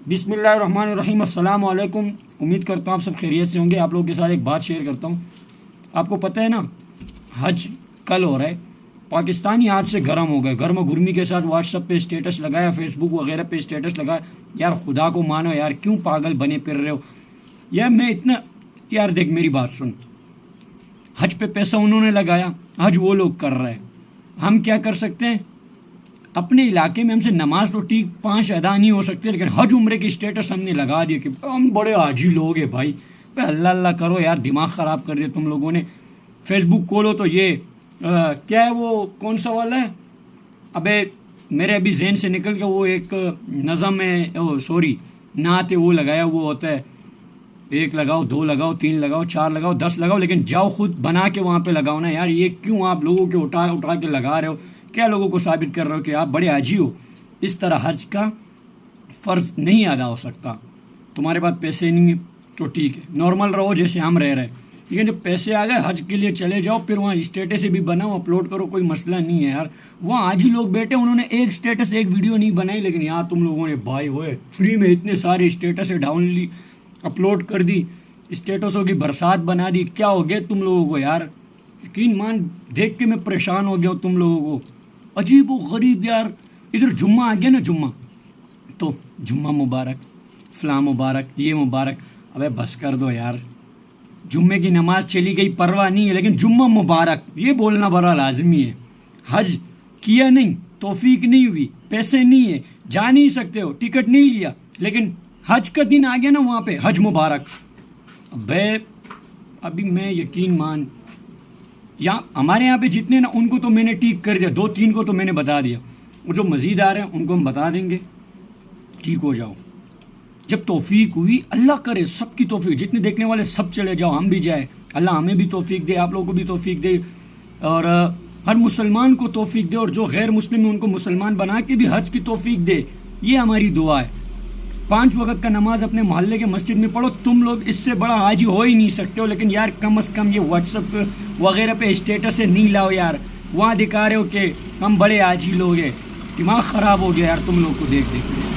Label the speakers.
Speaker 1: بسم اللہ الرحمن الرحیم، السلام علیکم۔ امید کرتا ہوں آپ سب خیریت سے ہوں گے۔ آپ لوگوں کے ساتھ ایک بات شیئر کرتا ہوں۔ آپ کو پتہ ہے نا، حج کل ہو رہا ہے۔ پاکستانی آج سے گرم ہو گئے، گرم و گرمی کے ساتھ واٹس ایپ پہ اسٹیٹس لگایا، فیس بک وغیرہ پہ اسٹیٹس لگایا۔ یار خدا کو مانو یار، کیوں پاگل بنے پھر رہے ہو یار؟ میں اتنا یار دیکھ میری بات سن، حج پہ پیسہ انہوں نے لگایا، حج وہ لوگ کر رہے ہیں، ہم کیا کر سکتے ہیں؟ اپنے علاقے میں ہم سے نماز تو ٹھیک 5 ادا نہیں ہو سکتے، لیکن حج عمرے کی اسٹیٹس ہم نے لگا دیا کہ ہم بڑے حاجی لوگ ہیں بھائی۔ اللہ اللہ کرو یار، دماغ خراب کر دیا تم لوگوں نے۔ فیس بک کھولو تو یہ کیا ہے، وہ کون سا والا ہے؟ ابے میرے ابھی ذہن سے نکل گیا، وہ ایک نظم ہے، سوری نعت ہے، وہ لگایا، وہ ہوتا ہے 1 لگاؤ 2 لگاؤ 3 لگاؤ 4 لگاؤ 10 لگاؤ، لیکن جاؤ خود بنا کے وہاں پہ لگاؤ نا یار۔ یہ کیوں آپ لوگوں کے اٹھا کے لگا رہے ہو؟ کیا لوگوں کو ثابت کر رہے ہو کہ آپ بڑے حاجی ہو؟ اس طرح حج کا فرض نہیں ادا ہو سکتا۔ تمہارے پاس پیسے نہیں ہیں تو ٹھیک ہے، نارمل رہو جیسے ہم رہ رہے ہیں، لیکن جب پیسے آ گئے حج کے لیے چلے جاؤ، پھر وہاں اسٹیٹس بھی بناؤ، اپلوڈ کرو، کوئی مسئلہ نہیں ہے یار۔ وہاں حاجی لوگ بیٹھے، انہوں نے ایک اسٹیٹس ایک ویڈیو نہیں بنائی، لیکن یہاں تم لوگوں نے بھائی ہوئے فری میں اتنے سارے اسٹیٹس اپلوڈ کر دی، اسٹیٹسوں کی برسات بنا دی۔ کیا ہو گیا تم لوگوں کو یار؟ یقین مان، دیکھ کے میں پریشان ہو گیا ہوں تم لوگوں کو، عجیب و غریب یار۔ ادھر جمعہ آ گیا نا، جمعہ تو جمعہ مبارک، فلاں مبارک، یہ مبارک۔ ابے بس کر دو یار، جمعے کی نماز چلی گئی پرواہ نہیں ہے، لیکن جمعہ مبارک یہ بولنا بڑا لازمی ہے۔ حج کیا نہیں، توفیق نہیں ہوئی، پیسے نہیں ہے، جا نہیں سکتے ہو، ٹکٹ نہیں لیا، لیکن حج کا دن آ گیا نا، وہاں پہ حج مبارک۔ ابھی میں یقین مان، یا ہمارے یہاں پہ جتنے نا، ان کو تو میں نے ٹھیک کر دیا، 2-3 کو تو میں نے بتا دیا، وہ جو مزید آ رہے ہیں ان کو ہم بتا دیں گے، ٹھیک ہو جاؤ۔ جب توفیق ہوئی، اللہ کرے سب کی توفیق، جتنے دیکھنے والے سب چلے جاؤ، ہم بھی جائیں، اللہ ہمیں بھی توفیق دے، آپ لوگوں کو بھی توفیق دے، اور ہر مسلمان کو توفیق دے، اور جو غیر مسلم ہیں ان کو مسلمان بنا کے بھی حج کی توفیق دے۔ یہ ہماری دعا ہے۔ 5 وقت کا نماز اپنے محلے کے مسجد میں پڑھو، تم لوگ اس سے بڑا حاجی ہو ہی نہیں سکتے ہو، لیکن یار کم از کم یہ واٹس ایپ وغیرہ پہ اسٹیٹس سے نہیں لاؤ یار، وہاں دکھا رہے ہو کہ ہم بڑے حاجی لوگ ہیں۔ دماغ خراب ہو گیا یار تم لوگ کو دیکھ دیکھ۔